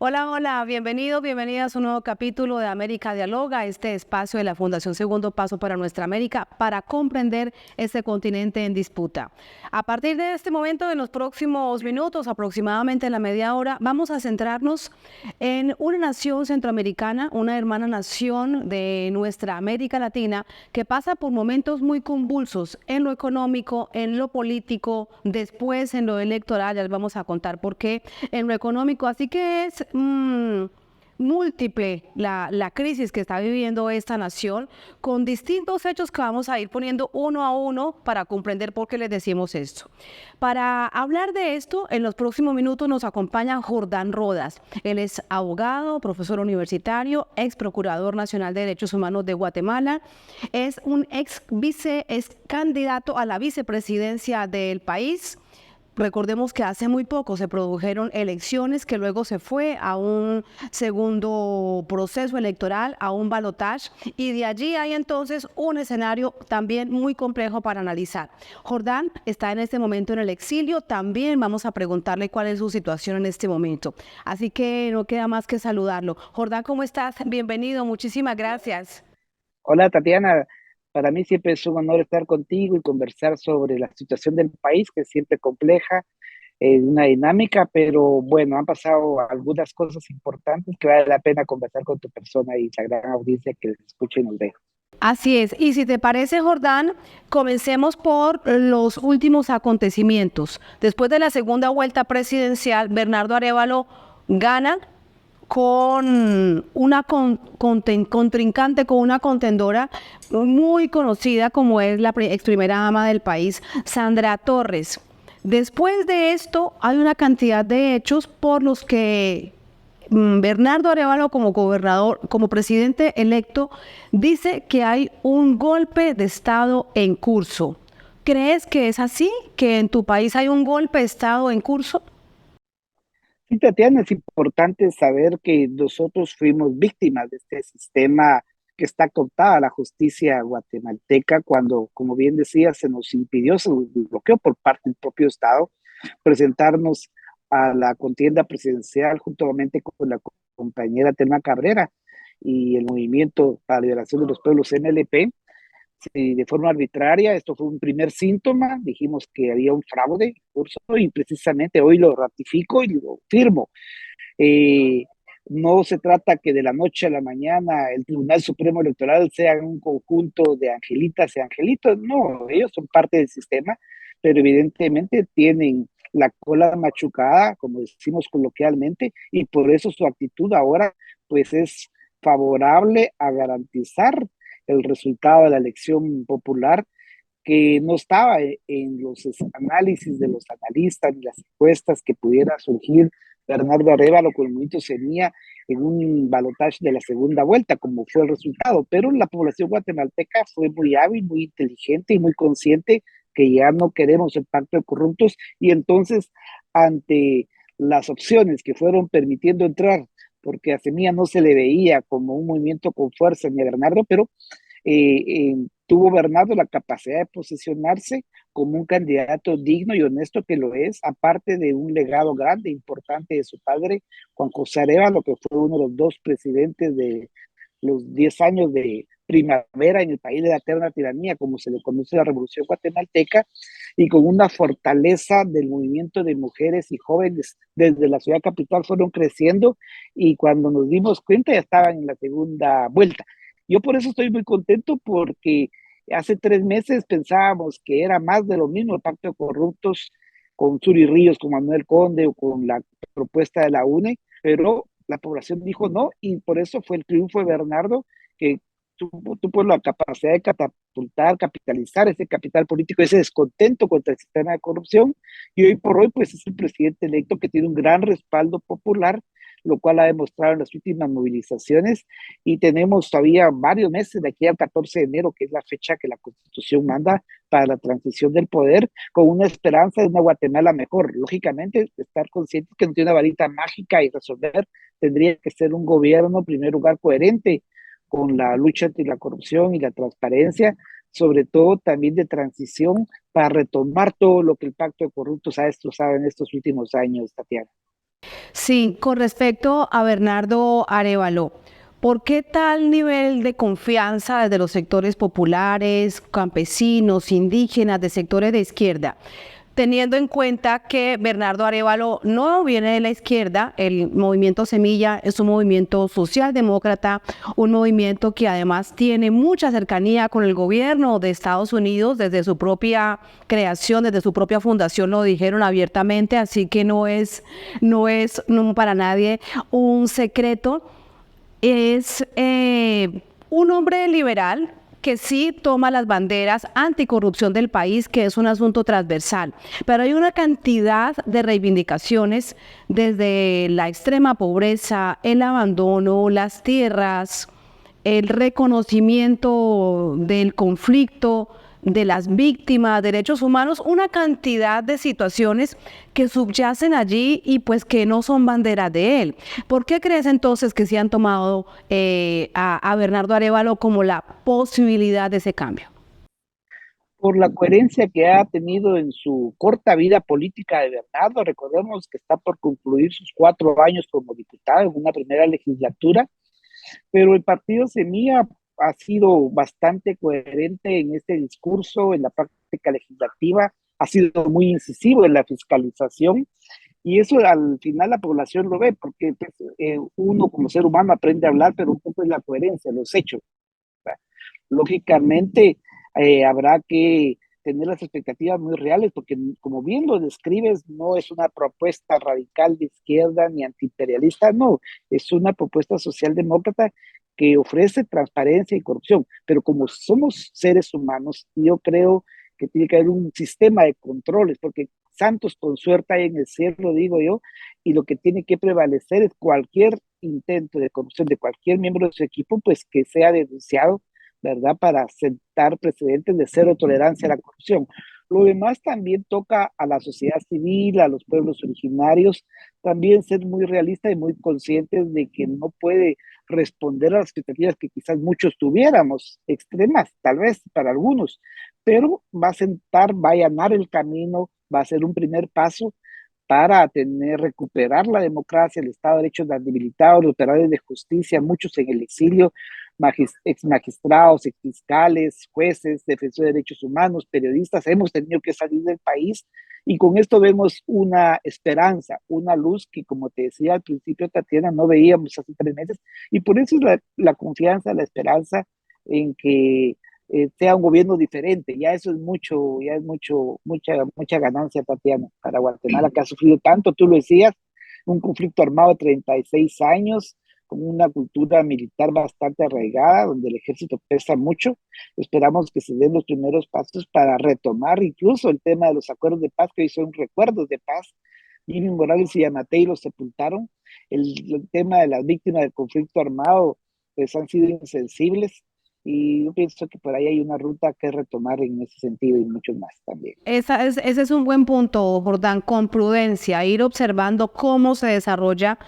Hola, hola, bienvenido, bienvenida a su nuevo capítulo de América Dialoga, este espacio de la Fundación Segundo Paso para Nuestra América para comprender este continente en disputa. A partir de este momento, en los próximos minutos, aproximadamente en la media hora, vamos a centrarnos en una nación centroamericana, una hermana nación de nuestra América Latina que pasa por momentos muy convulsos en lo económico, en lo político, después en lo electoral, ya les vamos a contar por qué, en lo económico, así que es múltiple la crisis que está viviendo esta nación, con distintos hechos que vamos a ir poniendo uno a uno para comprender por qué les decimos esto. Para hablar de esto, en los próximos minutos nos acompaña Jordán Rodas. Él es abogado, profesor universitario, ex procurador nacional de derechos humanos de Guatemala, es un es candidato a la vicepresidencia del país. Recordemos que hace muy poco se produjeron elecciones que luego se fue a un segundo proceso electoral, a un balotaje, y de allí hay entonces un escenario también muy complejo para analizar. Jordán está en este momento en el exilio, también vamos a preguntarle cuál es su situación en este momento. Así que no queda más que saludarlo. Jordán, ¿cómo estás? Bienvenido, muchísimas gracias. Hola Tatiana, para mí siempre es un honor estar contigo y conversar sobre la situación del país, que es siempre compleja, una dinámica, pero bueno, han pasado algunas cosas importantes que vale la pena conversar con tu persona y la gran audiencia que les escucha y nos ve. Así es. Y si te parece, Jordán, comencemos por los últimos acontecimientos. Después de la segunda vuelta presidencial, Bernardo Arévalo gana con una contrincante, con una contendora muy conocida como es la ex primera dama del país, Sandra Torres. Después de esto, hay una cantidad de hechos por los que Bernardo Arévalo como gobernador, como presidente electo, dice que hay un golpe de Estado en curso. ¿Crees que es así? ¿Que en tu país hay un golpe de Estado en curso? Sí, Tatiana, es importante saber que nosotros fuimos víctimas de este sistema que está cooptada a la justicia guatemalteca cuando, como bien decía, se nos impidió, se nos bloqueó por parte del propio Estado presentarnos a la contienda presidencial juntamente con la compañera Telma Cabrera y el Movimiento para la Liberación de los Pueblos NLP. Sí, de forma arbitraria, esto fue un primer síntoma, dijimos que había un fraude en curso y precisamente hoy lo ratifico y lo firmo. Eh, no se trata que de la noche a la mañana el Tribunal Supremo Electoral sea un conjunto de angelitas y angelitos, no, ellos son parte del sistema, pero evidentemente tienen la cola machucada, como decimos coloquialmente, y por eso su actitud ahora pues es favorable a garantizar el resultado de la elección popular que no estaba en los análisis de los analistas ni las encuestas que pudiera surgir Bernardo Arévalo con el movimiento Semilla en un balotaje de la segunda vuelta, como fue el resultado. Pero la población guatemalteca fue muy hábil, muy inteligente y muy consciente que ya no queremos el pacto de corruptos y entonces ante las opciones que fueron permitiendo entrar, porque a Semilla no se le veía como un movimiento con fuerza ni a Bernardo, pero tuvo Bernardo la capacidad de posicionarse como un candidato digno y honesto que lo es, aparte de un legado grande, importante de su padre, Juan José Arevalo, que fue uno de los dos presidentes de los 10 años de primavera en el país de la eterna tiranía, como se le conoce la revolución guatemalteca, y con una fortaleza del movimiento de mujeres y jóvenes desde la ciudad capital fueron creciendo y cuando nos dimos cuenta ya estaban en la segunda vuelta. Yo por eso estoy muy contento porque hace 3 meses pensábamos que era más de lo mismo el pacto de corruptos con Suri Ríos, con Manuel Conde o con la propuesta de la UNE, pero la población dijo no y por eso fue el triunfo de Bernardo que tuvo la capacidad de catapultar, capitalizar ese capital político, ese descontento contra el sistema de corrupción y hoy por hoy pues es el presidente electo que tiene un gran respaldo popular, lo cual ha demostrado en las últimas movilizaciones y tenemos todavía varios meses de aquí al 14 de enero, que es la fecha que la Constitución manda para la transición del poder, con una esperanza de una Guatemala mejor. Lógicamente, estar conscientes que no tiene una varita mágica y resolver, tendría que ser un gobierno, en primer lugar, coherente con la lucha anti la corrupción y la transparencia, sobre todo también de transición para retomar todo lo que el pacto de corruptos ha destrozado en estos últimos años, Tatiana. Sí, con respecto a Bernardo Arévalo, ¿por qué tal nivel de confianza desde los sectores populares, campesinos, indígenas, de sectores de izquierda? Teniendo en cuenta que Bernardo Arévalo no viene de la izquierda, el movimiento Semilla es un movimiento socialdemócrata, un movimiento que además tiene mucha cercanía con el gobierno de Estados Unidos desde su propia creación, desde su propia fundación, lo dijeron abiertamente, así que no para nadie un secreto. Es un hombre liberal que sí toma las banderas anticorrupción del país, que es un asunto transversal, pero hay una cantidad de reivindicaciones desde la extrema pobreza, el abandono, las tierras, el reconocimiento del conflicto, de las víctimas, derechos humanos, una cantidad de situaciones que subyacen allí y pues que no son banderas de él. ¿Por qué crees entonces que se han tomado a Bernardo Arévalo como la posibilidad de ese cambio? Por la coherencia que ha tenido en su corta vida política de Bernardo. Recordemos que está por concluir sus 4 años como diputado en una primera legislatura, pero el partido Semilla ha sido bastante coherente en este discurso, en la práctica legislativa, ha sido muy incisivo en la fiscalización, y eso al final la población lo ve, porque pues, uno como ser humano aprende a hablar, pero un poco es la coherencia, los hechos. Lógicamente, habrá que tener las expectativas muy reales, porque como bien lo describes, no es una propuesta radical de izquierda ni antiimperialista, no, es una propuesta socialdemócrata que ofrece transparencia y corrupción, pero como somos seres humanos, yo creo que tiene que haber un sistema de controles, porque santos con suerte hay en el cielo, digo yo, y lo que tiene que prevalecer es cualquier intento de corrupción de cualquier miembro de su equipo, pues que sea denunciado, ¿verdad? Para sentar precedentes de cero tolerancia a la corrupción. Lo demás también toca a la sociedad civil, a los pueblos originarios, también ser muy realistas y muy conscientes de que no puede responder a las expectativas que quizás muchos tuviéramos, extremas, tal vez para algunos, pero va a sentar, va a allanar el camino, va a ser un primer paso para recuperar la democracia, el Estado de Derecho debilitado, los operadores de justicia, muchos en el exilio, ex magistrados, ex fiscales, jueces, defensores de derechos humanos, periodistas, hemos tenido que salir del país, y con esto vemos una esperanza, una luz que, como te decía al principio, Tatiana, no veíamos hace 3 meses, y por eso es la confianza, la esperanza en que sea un gobierno diferente. Ya eso es mucho, ya es mucha ganancia, Tatiana, para Guatemala, que ha sufrido tanto, tú lo decías, un conflicto armado de 36 años, con una cultura militar bastante arraigada, donde el ejército pesa mucho. Esperamos que se den los primeros pasos para retomar incluso el tema de los acuerdos de paz, que hoy son recuerdos de paz. Jimmy Morales y Yamatei los sepultaron. El tema de las víctimas del conflicto armado, pues han sido insensibles, y yo pienso que por ahí hay una ruta que retomar en ese sentido y muchos más también. Ese es un buen punto, Jordán, con prudencia, ir observando cómo se desarrolla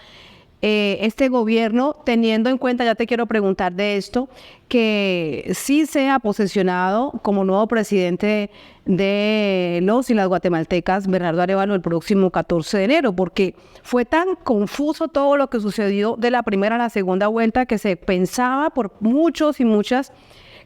este gobierno, teniendo en cuenta, ya te quiero preguntar de esto, que sí sea posesionado como nuevo presidente de los y las guatemaltecas, Bernardo Arévalo, el próximo 14 de enero, porque fue tan confuso todo lo que sucedió de la primera a la segunda vuelta que se pensaba por muchos y muchas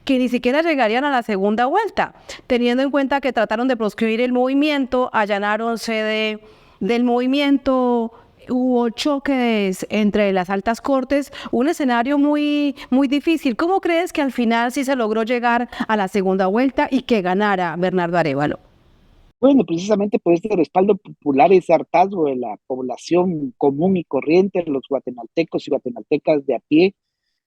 que ni siquiera llegarían a la segunda vuelta, teniendo en cuenta que trataron de proscribir el movimiento, allanaron sede del movimiento, hubo choques entre las altas cortes, un escenario muy difícil. ¿Cómo crees que al final sí se logró llegar a la segunda vuelta y que ganara Bernardo Arévalo? Bueno, precisamente por este respaldo popular, ese hartazgo de la población común y corriente, los guatemaltecos y guatemaltecas de a pie,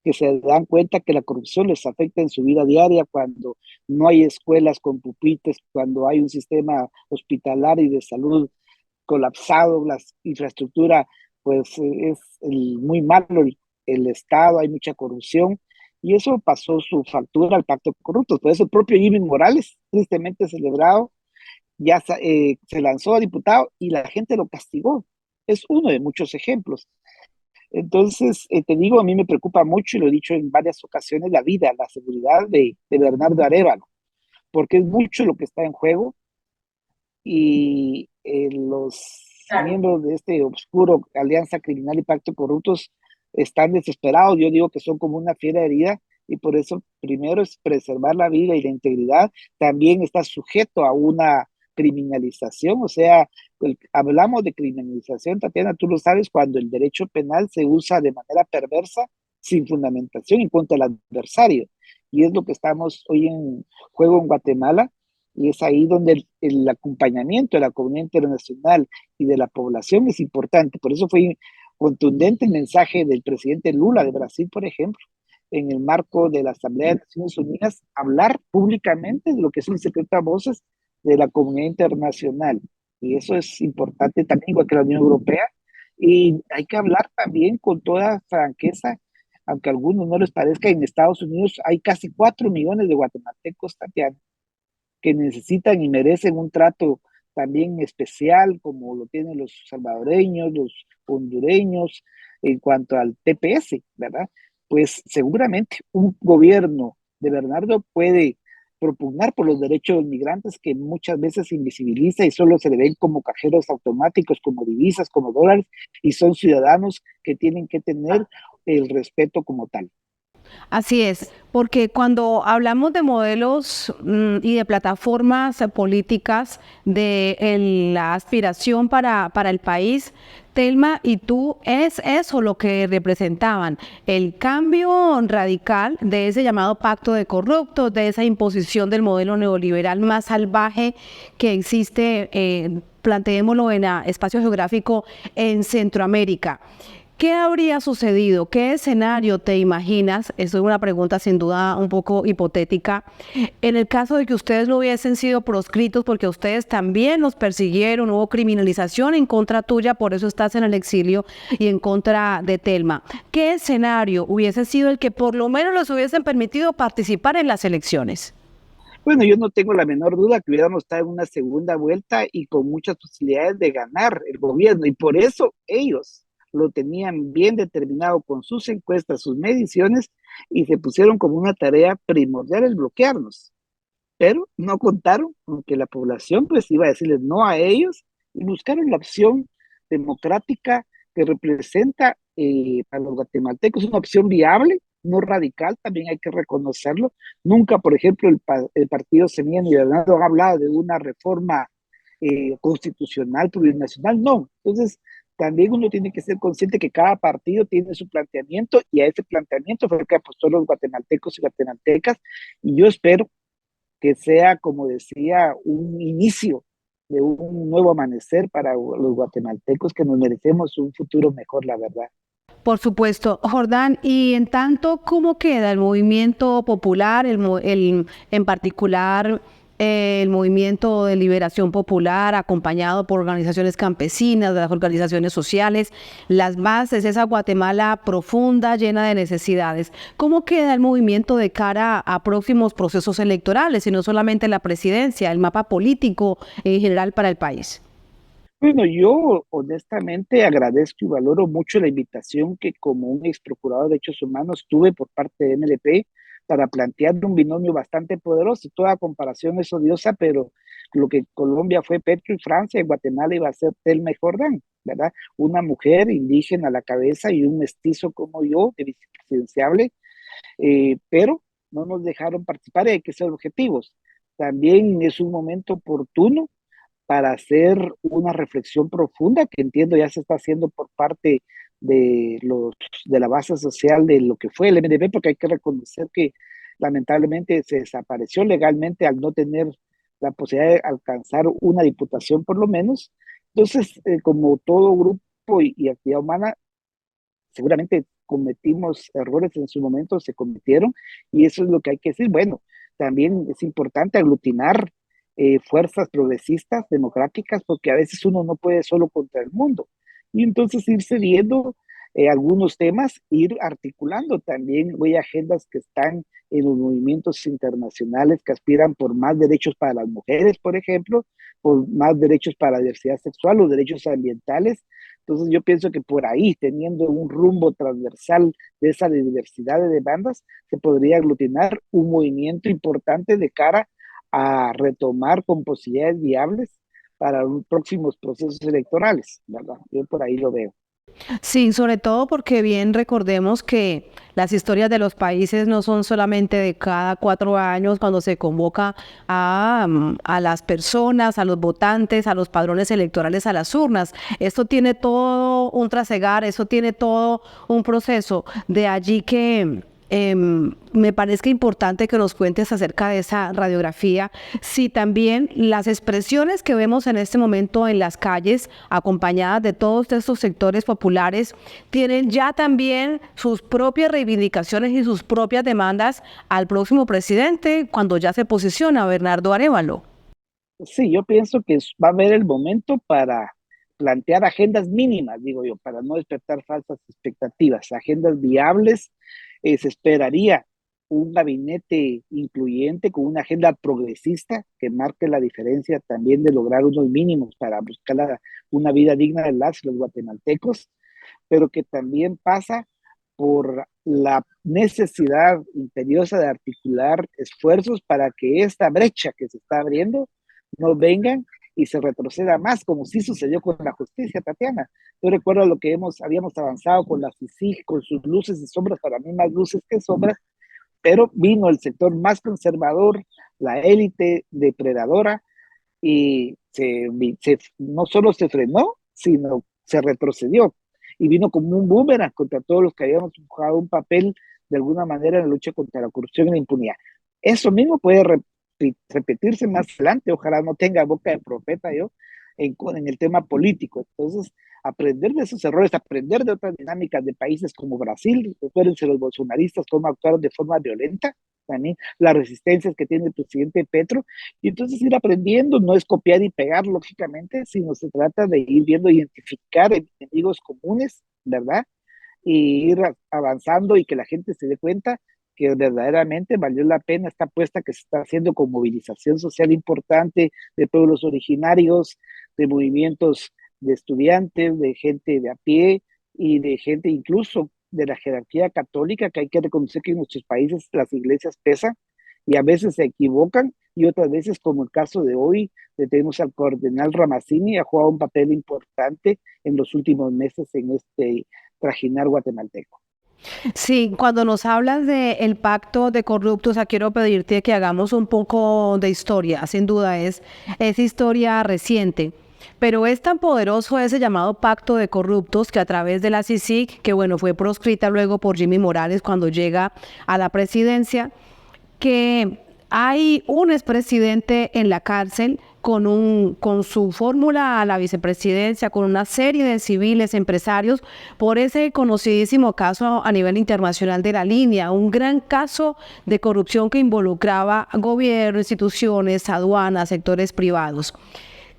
que se dan cuenta que la corrupción les afecta en su vida diaria, cuando no hay escuelas con pupitres, cuando hay un sistema hospitalario y de salud colapsado, la infraestructura, pues es muy malo el Estado, hay mucha corrupción, y eso pasó su factura al pacto de corruptos. Por eso el propio Jimmy Morales, tristemente celebrado, ya se lanzó a diputado y la gente lo castigó. Es uno de muchos ejemplos. Entonces, te digo, a mí me preocupa mucho, y lo he dicho en varias ocasiones, la vida, la seguridad de Bernardo Arévalo, porque es mucho lo que está en juego, y los miembros de este oscuro alianza criminal y pacto corruptos están desesperados. Yo digo que son como una fiera herida y por eso primero es preservar la vida y la integridad. También está sujeto a una criminalización, o sea, hablamos de criminalización, Tatiana, tú lo sabes, cuando el derecho penal se usa de manera perversa, sin fundamentación y contra el adversario. Y es lo que estamos hoy en juego en Guatemala, y es ahí donde el acompañamiento de la comunidad internacional y de la población es importante. Por eso fue contundente el mensaje del presidente Lula de Brasil, por ejemplo, en el marco de la Asamblea de Naciones Unidas, hablar públicamente de lo que es un secreto a voces de la comunidad internacional. Y eso es importante también, igual que la Unión Europea. Y hay que hablar también con toda franqueza, aunque a algunos no les parezca, en Estados Unidos hay casi 4 millones de guatemaltecos, Tatiana, que necesitan y merecen un trato también especial, como lo tienen los salvadoreños, los hondureños, en cuanto al TPS, ¿verdad? Pues seguramente un gobierno de Bernardo puede propugnar por los derechos de los migrantes que muchas veces se invisibiliza y solo se le ven como cajeros automáticos, como divisas, como dólares, y son ciudadanos que tienen que tener el respeto como tal. Así es, porque cuando hablamos de modelos y de plataformas políticas de la aspiración para el país, Telma y tú, es eso lo que representaban, el cambio radical de ese llamado pacto de corruptos, de esa imposición del modelo neoliberal más salvaje que existe, planteémoslo en espacio geográfico en Centroamérica. ¿Qué habría sucedido? ¿Qué escenario te imaginas? Eso es una pregunta sin duda un poco hipotética. En el caso de que ustedes no hubiesen sido proscritos porque ustedes también los persiguieron, hubo criminalización en contra tuya, por eso estás en el exilio y en contra de Telma. ¿Qué escenario hubiese sido el que por lo menos les hubiesen permitido participar en las elecciones? Bueno, yo no tengo la menor duda que hubiéramos estado en una segunda vuelta y con muchas posibilidades de ganar el gobierno. Y por eso ellos lo tenían bien determinado con sus encuestas, sus mediciones, y se pusieron como una tarea primordial el bloquearnos. Pero no contaron con que la población pues iba a decirles no a ellos y buscaron la opción democrática que representa a los guatemaltecos una opción viable, no radical, también hay que reconocerlo. Nunca, por ejemplo, el partido Semilla ni Bernardo ha hablado de una reforma constitucional, plurinacional, no. Entonces, también uno tiene que ser consciente que cada partido tiene su planteamiento y a ese planteamiento fue el que apostó los guatemaltecos y guatemaltecas, y yo espero que sea, como decía, un inicio de un nuevo amanecer para los guatemaltecos que nos merecemos un futuro mejor, la verdad. Por supuesto, Jordán, y en tanto, ¿cómo queda el movimiento popular, en particular el movimiento de liberación popular, acompañado por organizaciones campesinas, de las organizaciones sociales, las bases, esa Guatemala profunda, llena de necesidades? ¿Cómo queda el movimiento de cara a próximos procesos electorales, y no solamente la presidencia, el mapa político en general para el país? Bueno, yo honestamente agradezco y valoro mucho la invitación que como un ex procurador de derechos humanos tuve por parte de MLP para plantear un binomio bastante poderoso. Toda comparación es odiosa, pero lo que Colombia fue Petro y Francia, en Guatemala iba a ser Telma y Jordán, ¿verdad? Una mujer indígena a la cabeza y un mestizo como yo, de vicepresidenciable, pero no nos dejaron participar y hay que ser objetivos. También es un momento oportuno para hacer una reflexión profunda que entiendo ya se está haciendo por parte de la base social de lo que fue el MDB, porque hay que reconocer que lamentablemente se desapareció legalmente al no tener la posibilidad de alcanzar una diputación por lo menos. Entonces, como todo grupo y actividad humana, seguramente cometimos errores en su momento, se cometieron, y eso es lo que hay que decir. Bueno, también es importante aglutinar fuerzas progresistas, democráticas, porque a veces uno no puede solo contra el mundo. Y entonces irse viendo algunos temas, ir articulando también, hay agendas que están en los movimientos internacionales que aspiran por más derechos para las mujeres, por ejemplo, por más derechos para la diversidad sexual, los derechos ambientales. Entonces yo pienso que por ahí, teniendo un rumbo transversal de esa diversidad de demandas, se podría aglutinar un movimiento importante de cara a retomar con posibilidades viables para los próximos procesos electorales, ¿verdad? Yo por ahí lo veo. Sí, sobre todo porque bien recordemos que las historias de los países no son solamente de cada 4 años cuando se convoca a las personas, a los votantes, a los padrones electorales, a las urnas. Esto tiene todo un trasegar, eso tiene todo un proceso. De allí que me parece importante que nos cuentes acerca de esa radiografía, si también las expresiones que vemos en este momento en las calles, acompañadas de todos estos sectores populares, tienen ya también sus propias reivindicaciones y sus propias demandas al próximo presidente cuando ya se posiciona Bernardo Arévalo. Sí, yo pienso que va a haber el momento para plantear agendas mínimas, digo yo, para no despertar falsas expectativas, agendas viables. Se esperaría un gabinete incluyente con una agenda progresista que marque la diferencia también de lograr unos mínimos para buscar una vida digna de las y los guatemaltecos, pero que también pasa por la necesidad imperiosa de articular esfuerzos para que esta brecha que se está abriendo no vengan y se retroceda más, como sí sucedió con la justicia, Tatiana. Yo recuerdo lo que habíamos avanzado con la CICIG, con sus luces y sombras, para mí más luces que sombras, pero vino el sector más conservador, la élite depredadora, y no solo se frenó, sino se retrocedió y vino como un boomerang contra todos los que habíamos jugado un papel de alguna manera en la lucha contra la corrupción y la impunidad. Eso mismo puede repetirse más adelante, ojalá no tenga boca de profeta yo en el tema político. Entonces, aprender de esos errores, aprender de otras dinámicas de países como Brasil, recuérdense los bolsonaristas cómo actuaron de forma violenta, también las resistencias que tiene el presidente Petro, y entonces ir aprendiendo, no es copiar y pegar lógicamente, sino se trata de ir viendo, identificar enemigos comunes, ¿verdad? Y ir avanzando y que la gente se dé cuenta que verdaderamente valió la pena esta apuesta que se está haciendo con movilización social importante de pueblos originarios, de movimientos de estudiantes, de gente de a pie y de gente incluso de la jerarquía católica, que hay que reconocer que en nuestros países las iglesias pesan y a veces se equivocan y otras veces, como el caso de hoy, tenemos al cardenal Ramazzini, ha jugado un papel importante en los últimos meses en este trajinar guatemalteco. Sí, cuando nos hablas del pacto de corruptos, quiero pedirte que hagamos un poco de historia. Sin duda es historia reciente. Pero es tan poderoso ese llamado pacto de corruptos que a través de la CICIG, que bueno, fue proscrita luego por Jimmy Morales cuando llega a la presidencia, que hay un expresidente en la cárcel con su fórmula a la vicepresidencia, con una serie de civiles, empresarios, por ese conocidísimo caso a nivel internacional de la línea, un gran caso de corrupción que involucraba gobierno, instituciones, aduanas, sectores privados.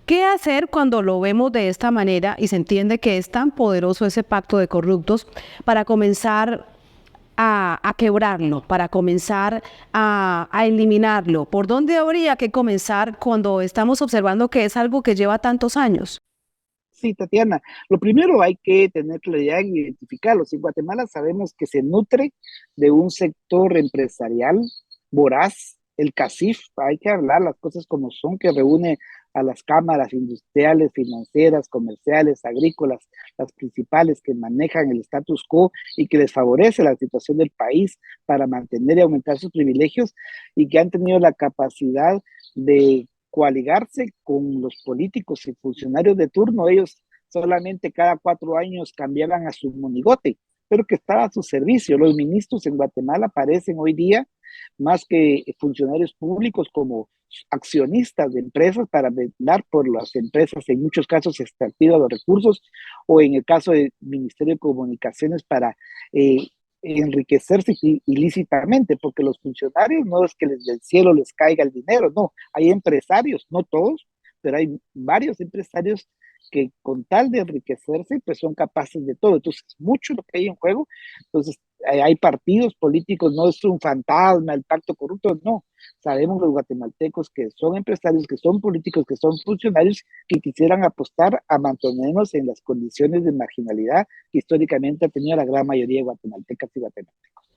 ¿Qué hacer cuando lo vemos de esta manera y se entiende que es tan poderoso ese pacto de corruptos para comenzar a quebrarlo, para comenzar a eliminarlo? ¿Por dónde habría que comenzar cuando estamos observando que es algo que lleva tantos años? Sí, Tatiana, lo primero hay que tener claridad en identificarlos. En Guatemala sabemos que se nutre de un sector empresarial voraz, el CACIF, hay que hablar las cosas como son, que reúne a las cámaras industriales, financieras, comerciales, agrícolas, las principales que manejan el status quo y que les favorece la situación del país para mantener y aumentar sus privilegios y que han tenido la capacidad de coaligarse con los políticos y funcionarios de turno. Ellos solamente cada 4 años cambiaban a su monigote, pero que estaba a su servicio. Los ministros en Guatemala aparecen hoy día más que funcionarios públicos como accionistas de empresas para velar por las empresas, en muchos casos extractivas los recursos, o en el caso del Ministerio de Comunicaciones para enriquecerse ilícitamente, porque los funcionarios no es que del cielo les caiga el dinero, no, hay empresarios, no todos, pero hay varios empresarios que con tal de enriquecerse, pues son capaces de todo. Entonces, mucho lo que hay en juego. Entonces, hay partidos políticos, no es un fantasma el pacto corrupto, no. Sabemos los guatemaltecos que son empresarios, que son políticos, que son funcionarios, que quisieran apostar a mantenernos en las condiciones de marginalidad que históricamente ha tenido la gran mayoría de guatemaltecas y guatemaltecos.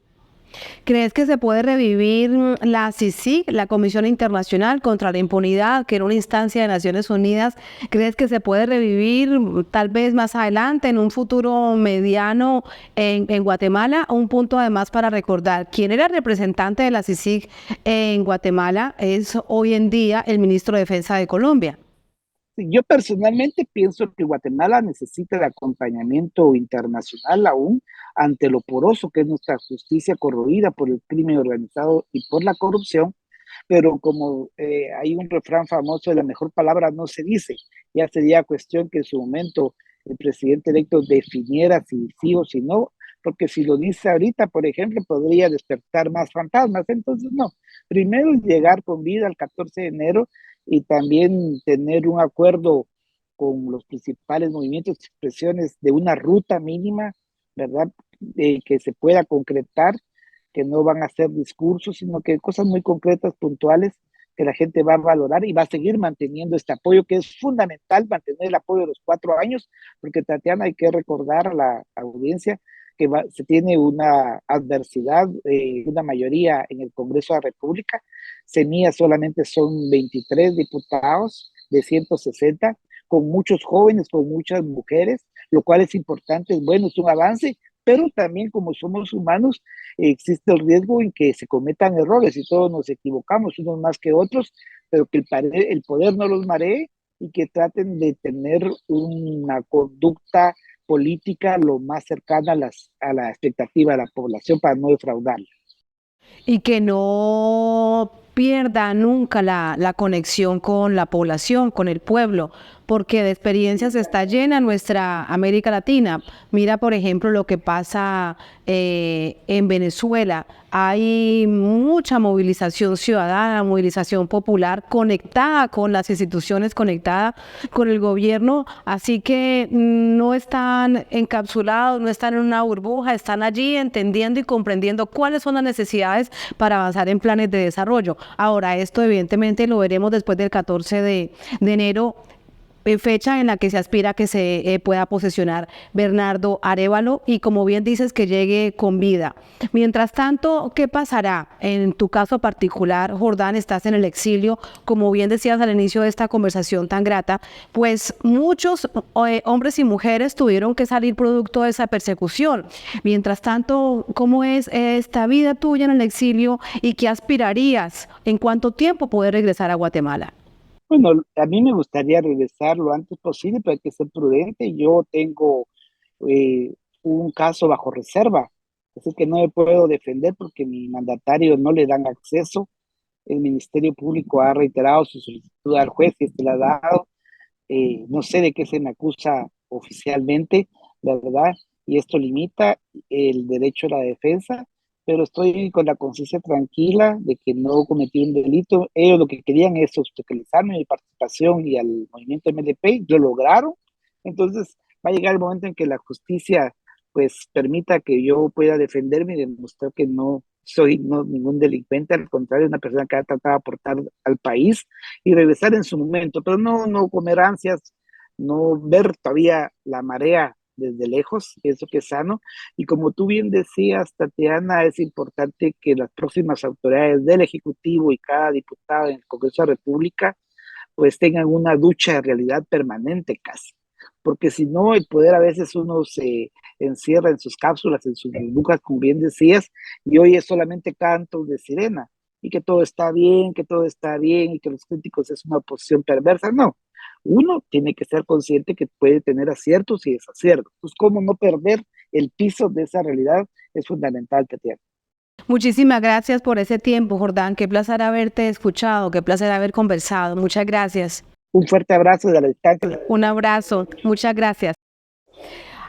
¿Crees que se puede revivir la CICIG, la Comisión Internacional contra la Impunidad, que era una instancia de Naciones Unidas? ¿Crees que se puede revivir tal vez más adelante, en un futuro mediano en Guatemala? Un punto además para recordar, quien era representante de la CICIG en Guatemala es hoy en día el ministro de Defensa de Colombia. Yo personalmente pienso que Guatemala necesita de acompañamiento internacional aún ante lo poroso que es nuestra justicia corroída por el crimen organizado y por la corrupción, pero como hay un refrán famoso de la mejor palabra no se dice, ya sería cuestión que en su momento el presidente electo definiera si sí o si no, porque si lo dice ahorita, por ejemplo, podría despertar más fantasmas, entonces no, primero llegar con vida al 14 de enero y también tener un acuerdo con los principales movimientos y expresiones de una ruta mínima, ¿verdad? Que se pueda concretar, que no van a ser discursos, sino que cosas muy concretas, puntuales, que la gente va a valorar y va a seguir manteniendo este apoyo, que es fundamental mantener el apoyo de los 4 años, porque Tatiana, hay que recordar a la audiencia que se tiene una adversidad, una mayoría en el Congreso de la República. Semilla solamente son 23 diputados de 160, con muchos jóvenes, con muchas mujeres, lo cual es importante, es bueno, es un avance, pero también como somos humanos, existe el riesgo en que se cometan errores y todos nos equivocamos, unos más que otros, pero que el poder no los maree y que traten de tener una conducta política lo más cercana a la expectativa de la población para no defraudarla. Y que no pierda nunca la conexión con la población, con el pueblo, porque de experiencias está llena nuestra América Latina. Mira, por ejemplo, lo que pasa en Venezuela. Hay mucha movilización ciudadana, movilización popular conectada con las instituciones, conectada con el gobierno, así que no están encapsulados, no están en una burbuja, están allí entendiendo y comprendiendo cuáles son las necesidades para avanzar en planes de desarrollo. Ahora, esto evidentemente lo veremos después del 14 de enero, fecha en la que se aspira que se pueda posesionar Bernardo Arévalo y, como bien dices, que llegue con vida. Mientras tanto, ¿qué pasará? En tu caso particular, Jordán, estás en el exilio, como bien decías al inicio de esta conversación tan grata, pues muchos hombres y mujeres tuvieron que salir producto de esa persecución. Mientras tanto, ¿cómo es esta vida tuya en el exilio y qué aspirarías? ¿En cuánto tiempo poder regresar a Guatemala? Bueno, a mí me gustaría regresar lo antes posible, pero hay que ser prudente. Yo tengo eh, un caso bajo reserva, así que no me puedo defender porque mi mandatario no le dan acceso. El Ministerio Público ha reiterado su solicitud al juez y este la ha dado. No sé de qué se me acusa oficialmente, la verdad, y esto limita el derecho a la defensa, pero estoy con la conciencia tranquila de que no cometí un delito. Ellos lo que querían es obstaculizarme mi participación y al movimiento MLP, lo lograron. Entonces va a llegar el momento en que la justicia pues permita que yo pueda defenderme y demostrar que no soy ningún delincuente, al contrario, una persona que ha tratado de aportar al país y regresar en su momento, pero no comer ansias, no ver todavía la marea desde lejos, eso que es sano. Y como tú bien decías, Tatiana, es importante que las próximas autoridades del Ejecutivo y cada diputado en el Congreso de la República pues tengan una ducha de realidad permanente casi, porque si no, el poder a veces uno se encierra en sus cápsulas, en sus burbujas, como bien decías, y hoy es solamente cantos de sirena, y que todo está bien, que todo está bien, y que los críticos es una posición perversa. No, uno tiene que ser consciente que puede tener aciertos y desaciertos. Entonces, cómo no perder el piso de esa realidad es fundamental, Tatiana. Muchísimas gracias por ese tiempo, Jordán. Qué placer haberte escuchado, qué placer haber conversado. Muchas gracias. Un fuerte abrazo de la distancia. Un abrazo. Muchas gracias.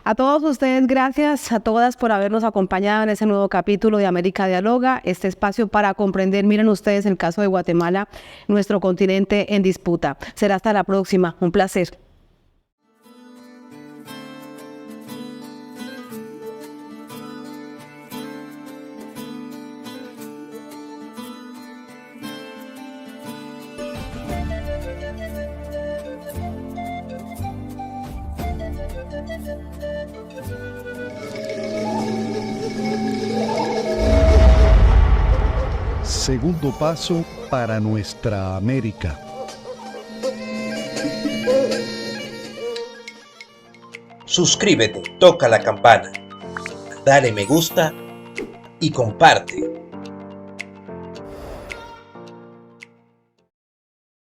A todos ustedes, gracias a todas por habernos acompañado en ese nuevo capítulo de América Dialoga, este espacio para comprender, miren ustedes, el caso de Guatemala, nuestro continente en disputa. Será hasta la próxima. Un placer. segundo paso para nuestra América. Suscríbete, toca la campana, dale me gusta y comparte.